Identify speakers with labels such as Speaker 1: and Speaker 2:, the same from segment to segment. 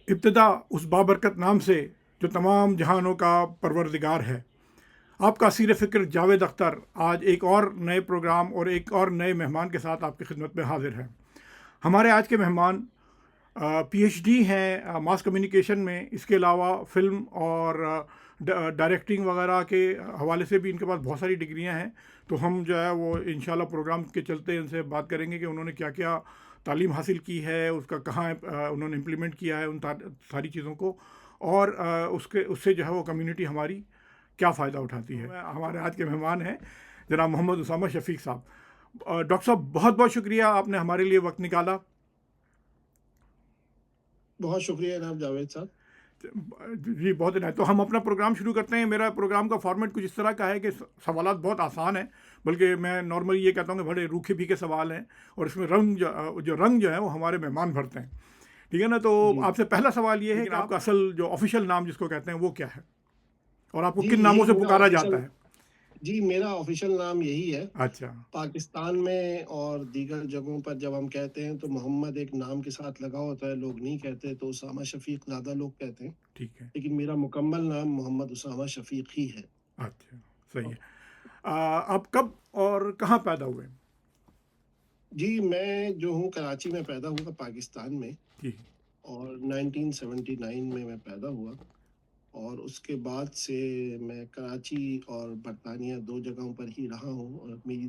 Speaker 1: ابتدا اس بابرکت نام سے جو تمام جہانوں کا پروردگار ہے۔ آپ کا اسیر فکر جاوید اختر آج ایک اور نئے پروگرام اور ایک اور نئے مہمان کے ساتھ آپ کی خدمت میں حاضر ہے۔ ہمارے آج کے مہمان پی ایچ ڈی ہیں ماس کمیونیکیشن میں، اس کے علاوہ فلم اور ڈائریکٹنگ وغیرہ کے حوالے سے بھی ان کے پاس بہت ساری ڈگریاں ہیں۔ تو ہم جو ہے وہ انشاءاللہ پروگرام کے چلتے ان سے بات کریں گے کہ انہوں نے کیا کیا تعلیم حاصل کی ہے، اس کا کہاں انہوں نے امپلیمنٹ کیا ہے ان ساری چیزوں کو، اور اس سے جو ہے وہ کمیونٹی ہماری کیا فائدہ اٹھاتی ہے۔ ہمارے آج کے مہمان ہیں جناب محمد اسامہ شفیق صاحب۔ ڈاکٹر صاحب، بہت بہت شکریہ، آپ نے ہمارے لیے وقت نکالا۔
Speaker 2: بہت شکریہ جناب جاوید صاحب۔
Speaker 1: جی بہت عنایت۔ تو ہم اپنا پروگرام شروع کرتے ہیں۔ میرا پروگرام کا فارمیٹ کچھ اس طرح کا ہے کہ سوالات بہت آسان ہیں، بلکہ میں نارملی یہ کہتا ہوں کہ بڑے روکھے پھیکے سوال ہیں، اور اس میں رنگ جو ہے وہ ہمارے مہمان بھرتے ہیں، ٹھیک ہے نا؟ تو
Speaker 2: جی
Speaker 1: آپ سے پہلا سوال یہ ہے کہ آپ کا اصل جو آفیشیل نام جس کو کہتے ہیں وہ کیا ہے، اور آپ کو
Speaker 2: جی
Speaker 1: کن
Speaker 2: یہی
Speaker 1: ناموں سے
Speaker 2: میرا
Speaker 1: پکارا
Speaker 2: آفیشیل
Speaker 1: جاتا ہے؟
Speaker 2: جی میرا آفیشیل نام یہی ہے۔
Speaker 1: اچھا
Speaker 2: پاکستان میں اور دیگر جگہوں پر جب ہم کہتے ہیں تو محمد ایک نام کے ساتھ لگا ہوتا ہے، لوگ نہیں کہتے، تو اسامہ شفیق زیادہ لوگ کہتے ہیں،
Speaker 1: ٹھیک ہے،
Speaker 2: لیکن میرا مکمل نام محمد اسامہ شفیق ہی ہے۔
Speaker 1: اچھا صحیح ہے۔ آپ کب اور کہاں پیدا ہوئے؟
Speaker 2: جی میں جو ہوں کراچی میں پیدا ہوا، پاکستان میں،
Speaker 1: جی
Speaker 2: اور 1979 میں پیدا ہوا، اور اس کے بعد سے میں کراچی اور برطانیہ دو جگہوں پر ہی رہا ہوں، اور میری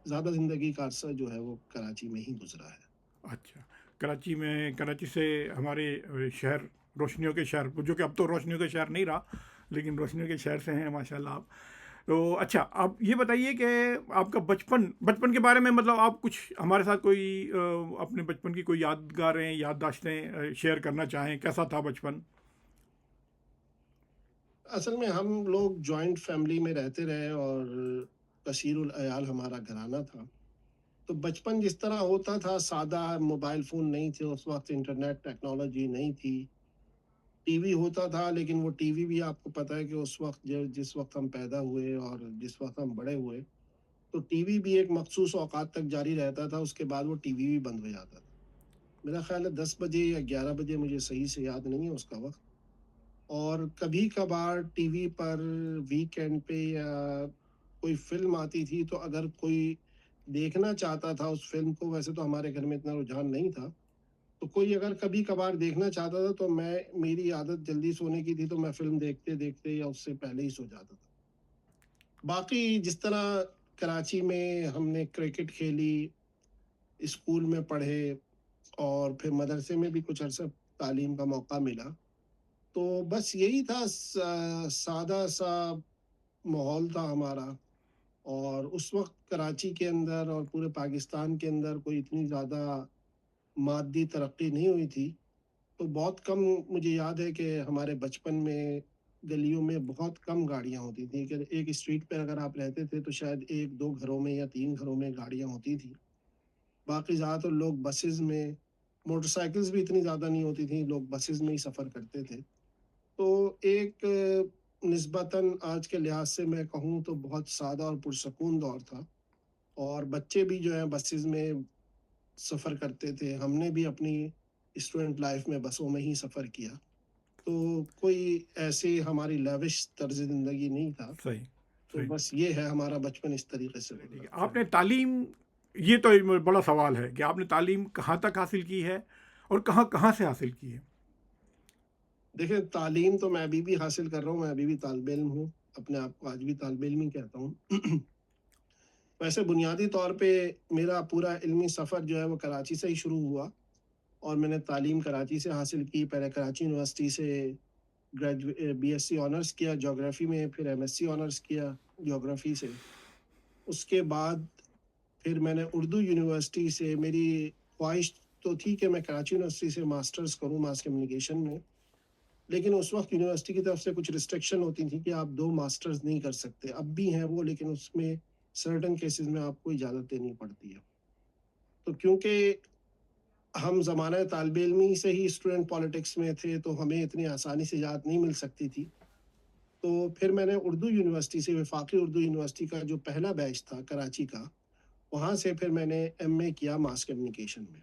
Speaker 2: زیادہ زندگی کا عرصہ جو ہے وہ کراچی میں ہی گزرا ہے۔
Speaker 1: اچھا، کراچی سے ہمارے شہر، روشنیوں کے شہر، جو کہ اب تو روشنیوں کے شہر نہیں رہا، لیکن روشنیوں کے شہر سے ہیں ماشاء اللہ آپ۔ تو اچھا، آپ یہ بتائیے کہ آپ کا بچپن کے بارے میں، مطلب آپ کچھ ہمارے ساتھ کوئی اپنے بچپن کی کوئی یادگاریں، یادداشتیں شیئر کرنا چاہیں، کیسا تھا بچپن؟
Speaker 2: اصل میں ہم لوگ جوائنٹ فیملی میں رہتے رہے، اور کثیر العیال ہمارا گھرانہ تھا، تو بچپن جس طرح ہوتا تھا سادہ، موبائل فون نہیں تھے اس وقت، انٹرنیٹ ٹیکنالوجی نہیں تھی، ٹی وی ہوتا تھا، لیکن وہ ٹی وی بھی آپ کو پتہ ہے کہ اس وقت جس وقت ہم پیدا ہوئے اور جس وقت ہم بڑے ہوئے، تو ٹی وی بھی ایک مخصوص اوقات تک جاری رہتا تھا، اس کے بعد وہ ٹی وی بھی بند ہو جاتا تھا۔ میرا خیال ہے 10 بجے یا 11 بجے، مجھے صحیح سے یاد نہیں ہے اس کا وقت، اور کبھی کبھار ٹی وی پر ویکینڈ پہ یا کوئی فلم آتی تھی، تو اگر کوئی دیکھنا چاہتا تھا اس فلم کو، ویسے تو ہمارے گھر میں اتنا رجحان نہیں تھا، تو کوئی اگر کبھی کبھار دیکھنا چاہتا تھا تو میری عادت جلدی سونے کی تھی، تو میں فلم دیکھتے دیکھتے یا اس سے پہلے ہی سو جاتا تھا۔ باقی جس طرح کراچی میں ہم نے کرکٹ کھیلی، اسکول میں پڑھے، اور پھر مدرسے میں بھی کچھ عرصہ تعلیم کا موقع ملا، تو بس یہی تھا، سادہ سا ماحول تھا ہمارا، اور اس وقت کراچی کے اندر اور پورے پاکستان کے اندر کوئی اتنی زیادہ مادی ترقی نہیں ہوئی تھی، تو بہت کم، مجھے یاد ہے کہ ہمارے بچپن میں گلیوں میں بہت کم گاڑیاں ہوتی تھیں، کہ ایک اسٹریٹ پہ اگر آپ رہتے تھے تو شاید ایک دو گھروں میں یا تین گھروں میں گاڑیاں ہوتی تھیں، باقی زیادہ تر لوگ بسز میں، موٹر سائیکلز بھی اتنی زیادہ نہیں ہوتی تھیں، لوگ بسز میں ہی سفر کرتے تھے، تو ایک نسبتاً آج کے لحاظ سے میں کہوں تو بہت سادہ اور پرسکون دور تھا، اور بچے بھی جو ہیں بسز میں سفر کرتے تھے، ہم نے بھی اپنی اسٹوڈنٹ لائف میں بسوں میں ہی سفر کیا، تو کوئی ایسی ہماری لیوش طرز زندگی نہیں تھا،
Speaker 1: صحیح
Speaker 2: تو
Speaker 1: صحیح
Speaker 2: بس یہ ہے ہمارا بچپن اس طریقے سے
Speaker 1: ٹھیک
Speaker 2: گزرا۔
Speaker 1: ہے۔ آپ نے تعلیم، یہ تو ایک بڑا سوال ہے کہ آپ نے تعلیم کہاں تک حاصل کی ہے اور کہاں کہاں سے حاصل کی ہے؟
Speaker 2: دیکھیں، تعلیم تو میں ابھی بھی حاصل کر رہا ہوں، میں ابھی بھی طالب علم ہوں، اپنے آپ کو آج بھی طالب علم ہی کہتا ہوں۔ ویسے بنیادی طور پہ میرا پورا علمی سفر جو ہے وہ کراچی سے ہی شروع ہوا، اور میں نے تعلیم کراچی سے حاصل کی، پہلے کراچی یونیورسٹی سے بی ایس سی آنرس کیا جغرافی میں، پھر ایم ایس سی آنرس کیا جغرافی سے، اس کے بعد پھر میں نے اردو یونیورسٹی سے، میری خواہش تو تھی کہ میں کراچی یونیورسٹی سے ماسٹرز کروں ماس کمیونیکیشن میں، لیکن اس وقت یونیورسٹی کی طرف سے کچھ ریسٹرکشن ہوتی تھی کہ آپ 2 ماسٹرز نہیں کر سکتے، اب بھی ہیں وہ، لیکن اس میں سرٹن کیسز میں آپ کو اجازت دینی پڑتی ہے، تو کیونکہ ہم زمانہ طالب علمی سے ہی اسٹوڈنٹ پالیٹکس میں تھے، تو ہمیں اتنی آسانی سے اجازت نہیں مل سکتی تھی، تو پھر میں نے اردو یونیورسٹی سے، وفاقی اردو یونیورسٹی کا جو پہلا بیچ تھا کراچی کا، وہاں سے پھر میں نے ایم اے کیا ماس کمیونیکیشن میں،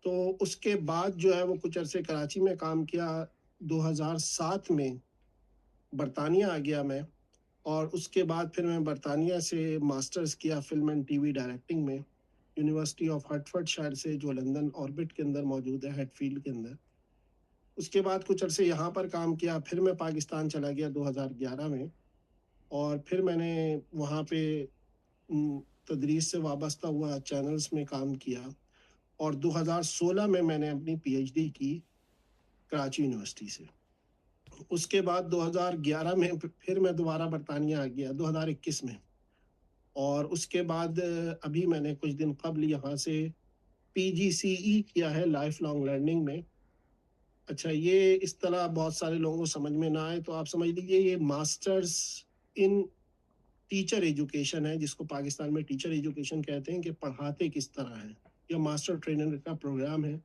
Speaker 2: تو اس کے بعد جو ہے وہ کچھ عرصے کراچی میں کام کیا. 2007 میں برطانیہ آ گیا میں, اور اس کے بعد پھر میں برطانیہ سے ماسٹرز کیا film and T V directing میں, یونیورسٹی آف ہرٹفرڈ شائر سے, جو لندن آربٹ کے اندر موجود ہے, ہیڈ فیلڈ کے اندر. اس کے بعد کچھ عرصے یہاں پر کام کیا, پھر میں پاکستان چلا گیا 2011 میں, اور پھر میں نے وہاں پہ تدریس سے وابستہ ہوا چینلز میں کام کیا, اور 2016 میں نے اپنی پی ایچ ڈی کی کراچی یونیورسٹی سے. اس کے بعد 2011 میں پھر میں دوبارہ برطانیہ آ گیا 2021 میں, اور اس کے بعد ابھی میں نے کچھ دن قبل یہاں سے پی جی سی ای کیا ہے لائف لانگ لرننگ میں. اچھا, یہ اس طرح بہت سارے لوگوں کو سمجھ میں نہ آئے تو آپ سمجھ لیجیے یہ ماسٹرز ان ٹیچر ایجوکیشن ہے, جس کو پاکستان میں ٹیچر ایجوکیشن کہتے ہیں, کہ پڑھاتے کس طرح ہیں. یہ ماسٹر ٹرینر کا پروگرام ہے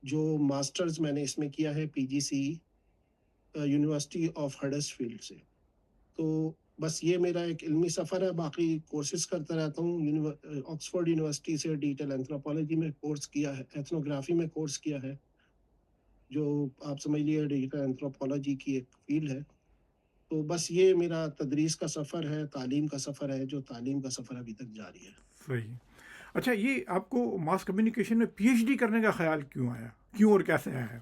Speaker 2: جو ماسٹرز میں نے اس میں کیا ہے پی جی سی یونیورسٹی آف ہڈرسفیلڈ سے. تو بس یہ میرا ایک علمی سفر ہے. باقی کورسز کرتا رہتا ہوں. آکسفورڈ یونیورسٹی سے ڈیجیٹل اینتھروپولوجی میں کورس کیا ہے, ایتھنوگرافی میں کورس کیا ہے, جو آپ سمجھ لیے ڈیجیٹل اینتھروپولوجی کی ایک فیلڈ ہے. تو بس یہ میرا تدریس کا سفر ہے, تعلیم کا سفر ہے, جو تعلیم کا سفر ابھی تک جاری ہے.
Speaker 1: صحیح. اچھا, یہ آپ کو ماس کمیونیکیشن میں پی ایچ ڈی کرنے کا خیال کیوں آیا, کیوں اور کیسے آیا ہے؟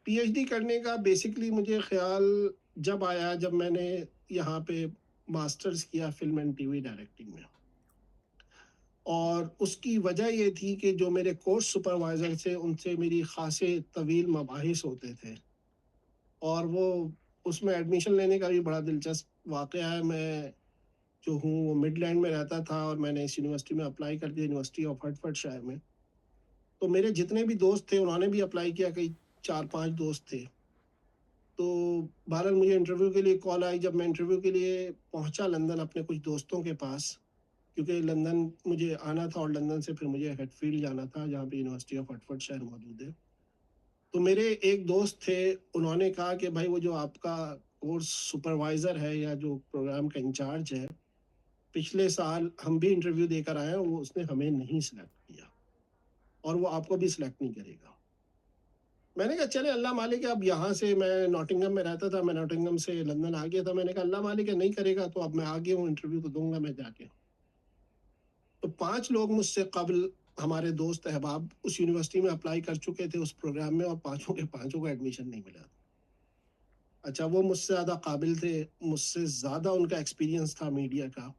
Speaker 2: پی ایچ ڈی کرنے کا بیسکلی مجھے خیال جب آیا جب میں نے یہاں پہ ماسٹرز کیا film and T V directing میں, اور اس کی وجہ یہ تھی کہ جو میرے کورس سپروائزر تھے ان سے میری خاصے طویل مباحث ہوتے تھے, اور وہ اس میں ایڈمیشن لینے کا بھی بڑا دلچسپ واقعہ ہے. میں جو ہوں وہ مڈ لینڈ میں رہتا تھا, اور میں نے اس یونیورسٹی میں اپلائی کر دیا, یونیورسٹی آف ہرٹفرڈ شائر میں. تو میرے جتنے بھی دوست تھے انہوں نے بھی اپلائی کیا, کئی 4-5 دوست تھے. تو بہرحال مجھے انٹرویو کے لیے کال آئی. جب میں انٹرویو کے لیے پہنچا لندن اپنے کچھ دوستوں کے پاس, کیونکہ لندن مجھے آنا تھا, اور لندن سے پھر مجھے ہیڈ فیلڈ جانا تھا جہاں پہ یونیورسٹی آف ہرٹفرڈ شائر موجود ہے. تو میرے ایک دوست تھے, انہوں نے کہا کہ بھائی وہ جو آپ کا کورس سپروائزر ہے یا جو پروگرام کا انچارج ہے, پچھلے سال ہم بھی انٹرویو دے کر آئے ہیں, وہ اس نے ہمیں نہیں سلیکٹ کیا, اور وہ آپ کو بھی سلیکٹ نہیں کرے گا. میں نے کہا چلے اللہ مالک ہے. اب یہاں سے میں نوٹنگم میں رہتا تھا, میں نوٹنگم سے لندن آ گیا تھا. میں نے کہا اللہ مالک ہے, نہیں کرے گا تو اب میں آ گیا ہوں, انٹرویو تو دوں گا میں جا کے. تو 5 لوگ مجھ سے قبل ہمارے دوست احباب اس یونیورسٹی میں اپلائی کر چکے تھے اس پروگرام میں, اور 5 کے 5 کو ایڈمیشن نہیں ملا. اچھا, وہ مجھ سے زیادہ قابل تھے, مجھ سے زیادہ ان کا ایکسپیرینس تھا میڈیا کا.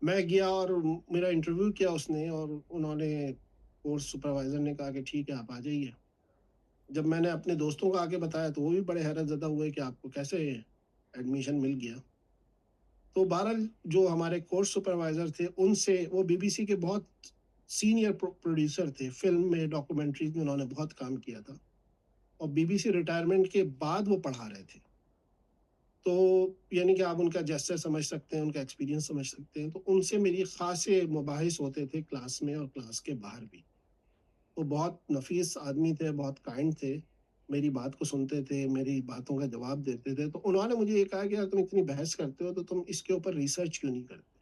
Speaker 2: میں گیا اور میرا انٹرویو کیا اس نے, اور انہوں نے کورس سپروائزر نے کہا کہ ٹھیک ہے آپ آ جائیے. جب میں نے اپنے دوستوں کو آگے بتایا تو وہ بھی بڑے حیرت زدہ ہوئے کہ آپ کو کیسے ایڈمیشن مل گیا. تو بہرحال جو ہمارے کورس سپروائزر تھے ان سے, وہ بی بی سی کے بہت سینئر پروڈیوسر تھے, فلم میں ڈاکومنٹریز میں انہوں نے بہت کام کیا تھا, اور بی بی سی ریٹائرمنٹ کے بعد وہ پڑھا رہے تھے. تو یعنی کہ آپ ان کا جیسچر سمجھ سکتے ہیں, ان کا ایکسپیرینس سمجھ سکتے ہیں. تو ان سے میری خاصے مباحث ہوتے تھے کلاس میں اور کلاس کے باہر بھی. وہ بہت نفیس آدمی تھے, بہت کائنڈ تھے, میری بات کو سنتے تھے, میری باتوں کا جواب دیتے تھے. تو انہوں نے مجھے یہ کہا کہ اگر تم اتنی بحث کرتے ہو تو تم اس کے اوپر ریسرچ کیوں نہیں کرتے.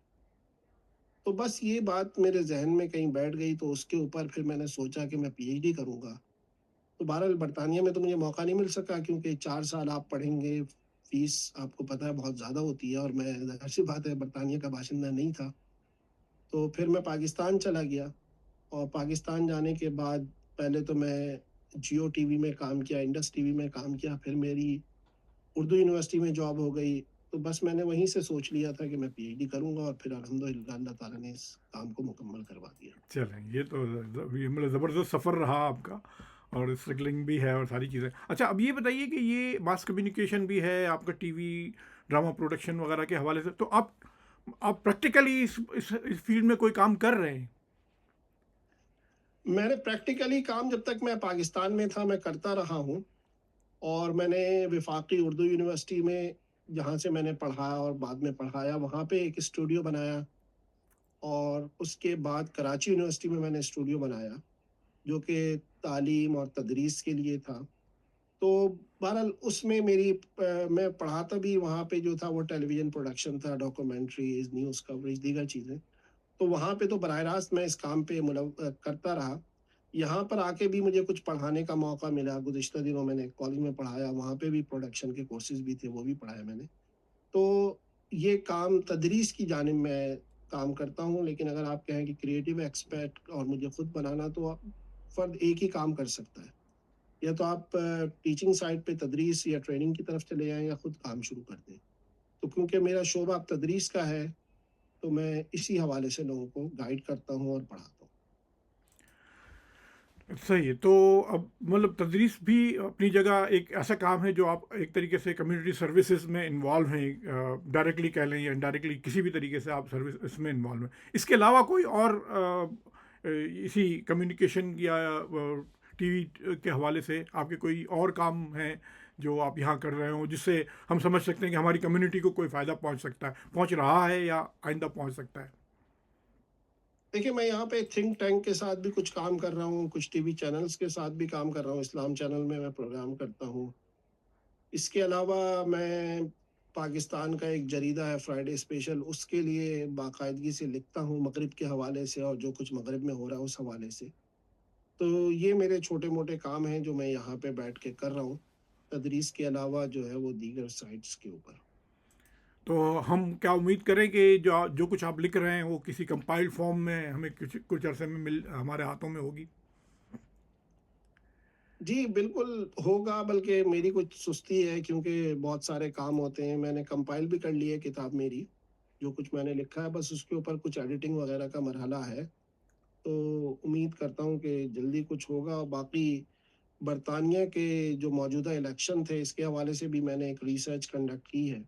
Speaker 2: تو بس یہ بات میرے ذہن میں کہیں بیٹھ گئی, تو اس کے اوپر پھر میں نے سوچا کہ میں پی ایچ ڈی کروں گا. تو بہرحال برطانیہ میں تو مجھے موقع نہیں مل سکا, کیونکہ 4 سال آپ پڑھیں گے, فیس آپ کو پتہ ہے بہت زیادہ ہوتی ہے, اور میں ظاہر سی بات ہے برطانیہ کا باشندہ نہیں تھا. تو پھر میں پاکستان چلا گیا, اور پاکستان جانے کے بعد پہلے تو میں جیو ٹی وی میں کام کیا, انڈس ٹی وی میں کام کیا, پھر میری اردو یونیورسٹی میں جاب ہو گئی. تو بس میں نے وہیں سے سوچ لیا تھا کہ میں پی ایچ ڈی کروں گا, اور پھر الحمدللہ اللہ تعالیٰ نے اس کام کو مکمل کروا دیا.
Speaker 1: چلیں, یہ تو مطلب زبردست سفر رہا آپ کا, اور اسٹرگلنگ بھی ہے اور ساری چیزیں. اچھا, اب یہ بتائیے کہ یہ ماس کمیونیکیشن بھی ہے آپ کا, ٹی وی ڈرامہ پروڈکشن وغیرہ کے حوالے سے, تو آپ پریکٹیکلی اس فیلڈ میں کوئی کام کر رہے ہیں؟
Speaker 2: میں نے پریکٹیکلی کام جب تک میں پاکستان میں تھا میں کرتا رہا ہوں, اور میں نے وفاقی اردو یونیورسٹی میں جہاں سے میں نے پڑھا اور بعد میں پڑھایا, وہاں پہ ایک اسٹوڈیو بنایا, اور اس کے بعد کراچی یونیورسٹی میں نے اسٹوڈیو بنایا جو کہ تعلیم اور تدریس کے لیے تھا. تو بہرحال اس میں میں پڑھاتا بھی وہاں پہ جو تھا وہ ٹیلی ویژن پروڈکشن تھا, ڈاکومنٹریز, نیوز کوریج, دیگر چیزیں. تو وہاں پہ تو براہ راست میں اس کام پہ کرتا رہا. یہاں پر آ کے بھی مجھے کچھ پڑھانے کا موقع ملا. گزشتہ دنوں میں نے کالج میں پڑھایا, وہاں پہ بھی پروڈکشن کے کورسز بھی تھے, وہ بھی پڑھایا میں نے. تو یہ کام تدریس کی جانب میں کام کرتا ہوں. لیکن اگر آپ کہیں کہ کریٹو ایکسپیکٹ اور مجھے خود بنانا, تو فرد ایک ہی کام کر سکتا ہے. یا تو آپ ٹیچنگ سائٹ پہ تدریس یا ٹریننگ کی طرف چلے جائیں, یا خود کام شروع کر دیں. تو کیونکہ میرا شعبہ اب تدریس کا ہے, تو میں اسی حوالے سے لوگوں کو گائیڈ کرتا ہوں اور پڑھاتا ہوں.
Speaker 1: صحیح ہے. تو اب مطلب تدریس بھی اپنی جگہ ایک ایسا کام ہے جو آپ ایک طریقے سے کمیونٹی سروسز میں انوالو ہیں, ڈائریکٹلی کہہ لیں یا انڈائریکٹلی کسی بھی طریقے سے آپ سروس اس میں انوالو ہیں. اس کے علاوہ کوئی اور اسی کمیونیکیشن یا ٹی وی کے حوالے سے آپ کے کوئی اور کام ہیں جو آپ یہاں کر رہے ہوں, جس سے ہم سمجھ سکتے ہیں کہ ہماری کمیونٹی کو کوئی فائدہ پہنچ سکتا ہے, پہنچ رہا ہے یا آئندہ پہنچ سکتا ہے؟
Speaker 2: دیکھیے, میں یہاں پہ تھنک ٹینک کے ساتھ بھی کچھ کام کر رہا ہوں, کچھ ٹی وی چینلز کے ساتھ بھی کام کر رہا ہوں. اسلام چینل میں پروگرام کرتا ہوں. اس کے علاوہ میں پاکستان کا ایک جریدہ ہے فرائیڈے اسپیشل, اس کے لیے باقاعدگی سے لکھتا ہوں مغرب کے حوالے سے, اور جو کچھ مغرب میں ہو رہا ہے اس حوالے سے. تو یہ میرے چھوٹے موٹے کام ہیں جو میں یہاں پہ بیٹھ کے کر رہا ہوں, تدریس کے علاوہ جو ہے وہ دیگر سائٹس کے اوپر.
Speaker 1: تو ہم کیا امید کریں کہ جو کچھ آپ لکھ رہے ہیں وہ کسی کمپائلڈ فارم میں ہمیں کچھ عرصے میں ہمارے ہاتھوں میں ہوگی؟
Speaker 2: جی بالکل ہوگا, بلکہ میری کچھ سستی ہے کیونکہ بہت سارے کام ہوتے ہیں. میں نے کمپائل بھی کر لی ہے کتاب میری, جو کچھ میں نے لکھا ہے, بس اس کے اوپر کچھ ایڈیٹنگ وغیرہ کا مرحلہ ہے. تو امید کرتا ہوں کہ جلدی کچھ ہوگا. باقی برطانیہ کے جو موجودہ الیکشن تھے, اس کے حوالے سے بھی میں نے ایک ریسرچ کنڈکٹ کی ہے,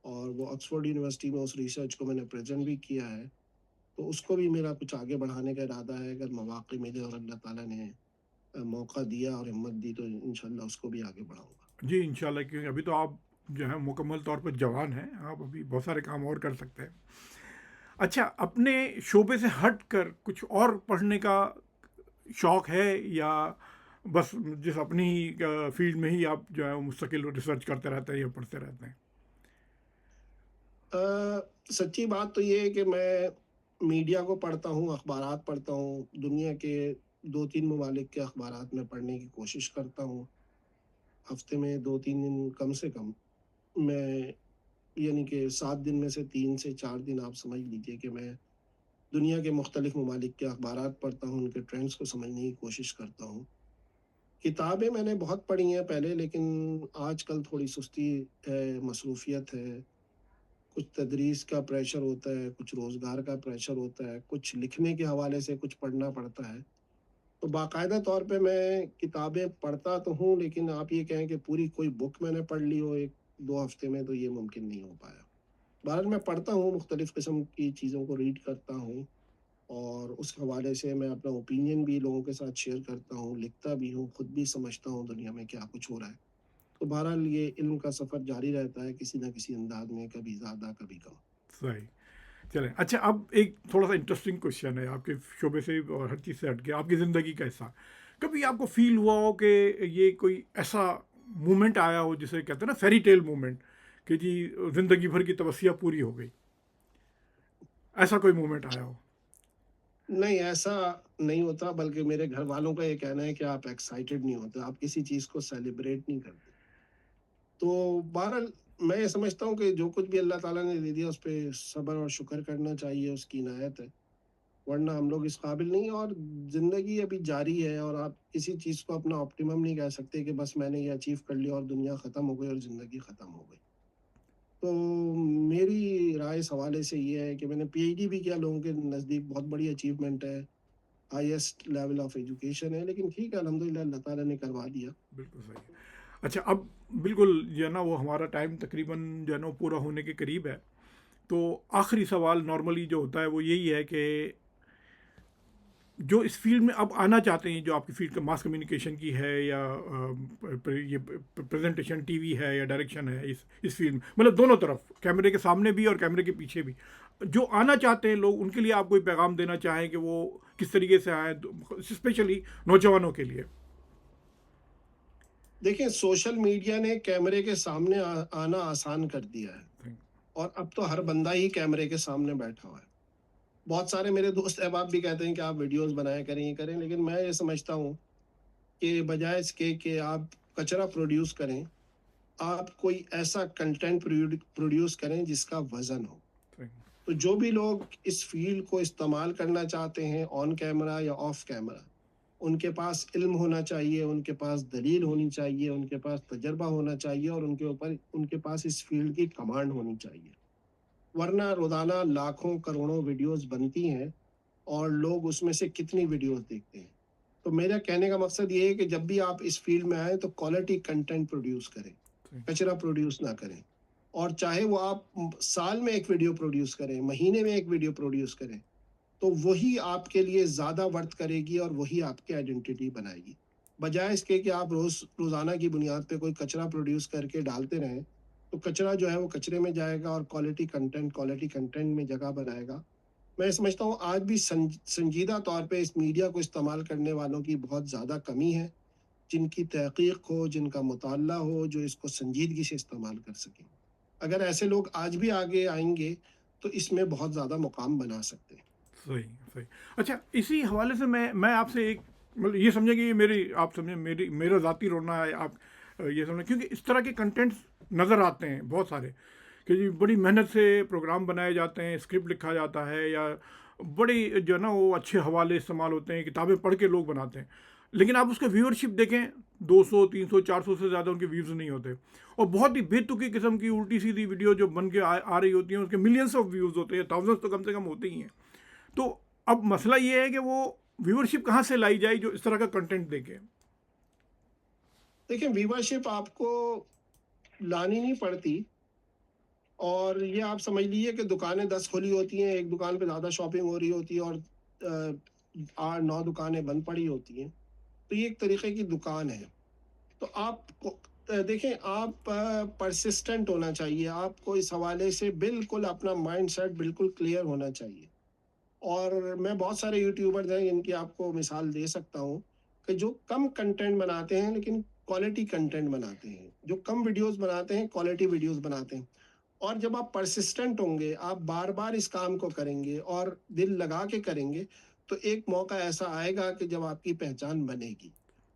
Speaker 2: اور وہ آکسفورڈ یونیورسٹی میں اس ریسرچ کو میں نے پریزنٹ بھی کیا ہے. تو اس کو بھی میرا کچھ آگے بڑھانے کا ارادہ ہے. اگر مواقع ملے اور اللہ تعالیٰ نے موقع دیا اور ہمت دی, تو انشاءاللہ اس کو بھی آگے بڑھاؤں گا.
Speaker 1: جی انشاءاللہ, کیونکہ ابھی تو آپ جو ہے مکمل طور پر جوان ہیں, آپ ابھی بہت سارے کام اور کر سکتے ہیں. اچھا, اپنے شعبے سے ہٹ کر کچھ اور پڑھنے کا شوق ہے, یا بس جس اپنی فیلڈ میں ہی آپ جو ہے مستقل ریسرچ کرتے رہتے ہیں یا پڑھتے رہتے ہیں؟
Speaker 2: سچی بات تو یہ ہے کہ میں میڈیا کو پڑھتا ہوں, اخبارات پڑھتا ہوں. دنیا کے 2-3 ممالک کے اخبارات میں پڑھنے کی کوشش کرتا ہوں. ہفتے میں 2-3 دن کم سے کم میں, یعنی کہ 7 دن میں سے 3 سے 4 دن آپ سمجھ لیجیے کہ میں دنیا کے مختلف ممالک کے اخبارات پڑھتا ہوں, ان کے ٹرینڈز کو سمجھنے کی کوشش کرتا ہوں. کتابیں میں نے بہت پڑھی ہیں پہلے, لیکن آج کل تھوڑی سستی ہے, مصروفیت ہے. کچھ تدریس کا پریشر ہوتا ہے, کچھ روزگار کا پریشر ہوتا ہے, کچھ لکھنے کے حوالے سے کچھ پڑھنا پڑتا ہے. تو باقاعدہ طور پہ میں کتابیں پڑھتا تو ہوں, لیکن آپ یہ کہیں کہ پوری کوئی بک میں نے پڑھ لی ہو 1-2 ہفتے میں, تو یہ ممکن نہیں ہو پایا. بہرحال میں پڑھتا ہوں, مختلف قسم کی چیزوں کو ریڈ کرتا ہوں, اور اس حوالے سے میں اپنا اوپینین بھی لوگوں کے ساتھ شیئر کرتا ہوں, لکھتا بھی ہوں, خود بھی سمجھتا ہوں دنیا میں کیا کچھ ہو رہا ہے. تو بہرحال یہ علم کا سفر جاری رہتا ہے کسی نہ کسی انداز میں, کبھی زیادہ کبھی کم.
Speaker 1: صحیح. چلیں, اچھا, اب ایک تھوڑا سا انٹرسٹنگ کوشچن ہے, آپ کے شعبے سے اور ہر چیز سے ہٹ کے آپ کی زندگی کا حصہ. کبھی آپ کو فیل ہوا ہو کہ یہ کوئی ایسا مومنٹ آیا ہو جسے کہتے ہیں نا فیری ٹیل مومنٹ, کہ جی زندگی بھر کی توسیع پوری ہو گئی, ایسا کوئی مومنٹ آیا ہو؟
Speaker 2: نہیں, ایسا نہیں ہوتا, بلکہ میرے گھر والوں کا یہ کہنا ہے کہ آپ ایکسائٹیڈ نہیں ہوتے, آپ کسی چیز کو سیلیبریٹ نہیں کرتے. تو بہرحال میں یہ سمجھتا ہوں کہ جو کچھ بھی اللہ تعالیٰ نے دے دیا اس پہ صبر اور شکر کرنا چاہیے, اس کی عنایت ہے. ورنہ ہم لوگ اس قابل نہیں, اور زندگی ابھی جاری ہے, اور آپ کسی چیز کو اپنا آپٹیمم نہیں کہہ سکتے کہ بس میں نے یہ اچیو کر لیا اور دنیا ختم ہو گئی اور زندگی ختم ہو گئی. تو میری رائے اس حوالے سے یہ ہے کہ میں نے پی ایچ ڈی بھی کیا, لوگوں کے نزدیک بہت بڑی اچیومنٹ ہے, ہائیسٹ لیول آف ایجوکیشن ہے, لیکن ٹھیک ہے, الحمدللہ اللہ تعالیٰ نے کروا دیا.
Speaker 1: بالکل صحیح. اچھا, اب بالکل جو ہے نا وہ ہمارا ٹائم تقریباً جو ہے نا وہ پورا ہونے کے قریب ہے. تو آخری سوال نارملی جو ہوتا ہے وہ یہی ہے کہ جو اس فیلڈ میں اب آنا چاہتے ہیں, جو آپ کی فیلڈ کا ماس کمیونیکیشن کی ہے, یا یہ پریزنٹیشن ٹی وی ہے یا ڈائریکشن ہے, اس فیلڈ میں مطلب دونوں طرف, کیمرے کے سامنے بھی اور کیمرے کے پیچھے بھی, جو آنا چاہتے ہیں لوگ, ان کے لیے آپ کوئی پیغام دینا چاہیں کہ وہ کس طریقے سے آئیں, اسپیشلی نوجوانوں کے لیے؟
Speaker 2: دیکھیں, سوشل میڈیا نے کیمرے کے سامنے آنا آسان کر دیا ہے, اور اب تو ہر بندہ ہی کیمرے کے سامنے بیٹھا ہوا ہے. بہت سارے میرے دوست احباب بھی کہتے ہیں کہ آپ ویڈیوز بنایا کریں، یہ کریں، لیکن میں یہ سمجھتا ہوں کہ بجائے اس کے کہ آپ کچرا پروڈیوس کریں، آپ کوئی ایسا کنٹینٹ پروڈیوس کریں جس کا وزن ہو. تو جو بھی لوگ اس فیلڈ کو استعمال کرنا چاہتے ہیں آن کیمرہ یا آف کیمرہ، ان کے پاس علم ہونا چاہیے، ان کے پاس دلیل ہونی چاہیے، ان کے پاس تجربہ ہونا چاہیے، اور ان کے پاس اس فیلڈ کی کمانڈ ہونی چاہیے. ورنہ روزانہ لاکھوں کروڑوں ویڈیوز بنتی ہیں اور لوگ اس میں سے کتنی ویڈیوز دیکھتے ہیں. تو میرا کہنے کا مقصد یہ ہے کہ جب بھی آپ اس فیلڈ میں آئیں تو کوالٹی کنٹینٹ پروڈیوس کریں، کچرا پروڈیوس نہ کریں. اور چاہے وہ آپ سال میں ایک ویڈیو پروڈیوس کریں، مہینے میں ایک ویڈیو پروڈیوس کریں، تو وہی آپ کے لیے زیادہ ورتھ کرے گی اور وہی آپ کی آئیڈینٹی بنائے گی. بجائے اس کے کہ آپ روزانہ کی بنیاد پہ کوئی کچرا پروڈیوس کر کے ڈالتے رہیں، تو کچرا جو ہے وہ کچرے میں جائے گا اور کوالٹی کنٹینٹ میں جگہ بنائے گا. میں سمجھتا ہوں آج بھی سنجیدہ طور پہ اس میڈیا کو استعمال کرنے والوں کی بہت زیادہ کمی ہے، جن کی تحقیق ہو، جن کا مطالعہ ہو، جو اس کو سنجیدگی سے استعمال کر سکیں. اگر ایسے لوگ آج بھی آگے آئیں گے تو اس میں بہت زیادہ مقام بنا سکتے ہیں.
Speaker 1: صحیح صحیح. اچھا، اسی حوالے سے میں آپ سے ایک مطلب یہ سمجھیں کہ یہ آپ سمجھیں میرا ذاتی رونا ہے. آپ یہ سمجھیں کیونکہ اس طرح کے کنٹینٹس نظر آتے ہیں بہت سارے کہ جی بڑی محنت سے پروگرام بنائے جاتے ہیں، اسکرپٹ لکھا جاتا ہے، یا بڑی جو ہے نا وہ اچھے حوالے استعمال ہوتے ہیں، کتابیں پڑھ کے لوگ بناتے ہیں، لیکن آپ اس کا ویورشپ دیکھیں 200 300 400 سے زیادہ ان کے ویوز نہیں ہوتے. اور بہت ہی بے تکی قسم کی الٹی سیدھی ویڈیو جو بن کے آ رہی ہوتی ہیں اس کے ملینس آف ویوز ہوتے ہیں، تھاؤزنڈس تو کم سے کم ہوتے ہی ہیں. تو اب مسئلہ یہ ہے کہ وہ ویورشپ کہاں سے لائی جائے جو اس طرح کا کنٹینٹ دیکھے.
Speaker 2: دیکھیں، ویورشپ آپ کو لانی نہیں پڑتی، اور یہ آپ سمجھ لیجیے کہ دکانیں 10 کھلی ہوتی ہیں، ایک دکان پہ زیادہ شاپنگ ہو رہی ہوتی ہے اور 8 9 دکانیں بند پڑی ہوتی ہیں. تو یہ ایک طریقے کی دکان ہے. تو آپ کو دیکھیں، آپ پرسسٹنٹ ہونا چاہیے، آپ کو اس حوالے سے بالکل اپنا مائنڈ سیٹ بالکل کلیئر ہونا چاہیے. اور میں بہت سارے یوٹیوبرز ہیں جن کی آپ کو مثال دے سکتا ہوں کہ جو کم کنٹینٹ بناتے ہیں لیکن کوالٹی کنٹینٹ بناتے ہیں، جو کم ویڈیوز بناتے ہیں کوالٹی ویڈیوز بناتے ہیں. اور جب آپ پرسسٹنٹ ہوں گے، آپ بار بار اس کام کو کریں گے اور دل لگا کے کریں گے، تو ایک موقع ایسا آئے گا کہ جب آپ کی پہچان بنے گی.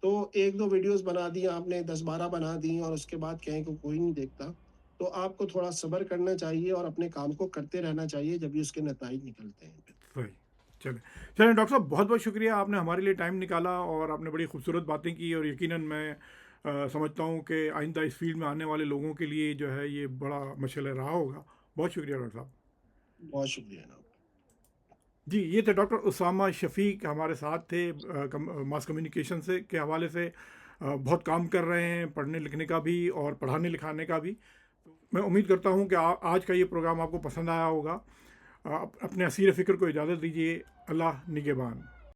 Speaker 2: تو 1 2 ویڈیوز بنا دی آپ نے، 10 12 بنا دی اور اس کے بعد کہیں کہ کوئی نہیں دیکھتا، تو آپ کو تھوڑا صبر کرنا چاہیے اور اپنے کام کو کرتے رہنا چاہیے، جب بھی اس کے نتائج نکلتے ہیں.
Speaker 1: صحیح. چلیں ڈاکٹر صاحب، بہت بہت شکریہ، آپ نے ہمارے لیے ٹائم نکالا اور آپ نے بڑی خوبصورت باتیں کی، اور یقیناً میں سمجھتا ہوں کہ آئندہ اس فیلڈ میں آنے والے لوگوں کے لیے جو ہے یہ بڑا مشعل رہا ہوگا. بہت شکریہ ڈاکٹر صاحب.
Speaker 2: بہت شکریہ جناب.
Speaker 1: جی، یہ تھے ڈاکٹر اسامہ شفیق ہمارے ساتھ تھے، ماس کمیونیکیشن سے کے حوالے سے بہت کام کر رہے ہیں، پڑھنے لکھنے کا بھی اور پڑھانے لکھانے کا بھی. میں امید کرتا ہوں کہ آج کا یہ پروگرام آپ کو پسند آیا ہوگا. اپنے اسیر فکر کو اجازت دیجیے. اللہ نگہبان.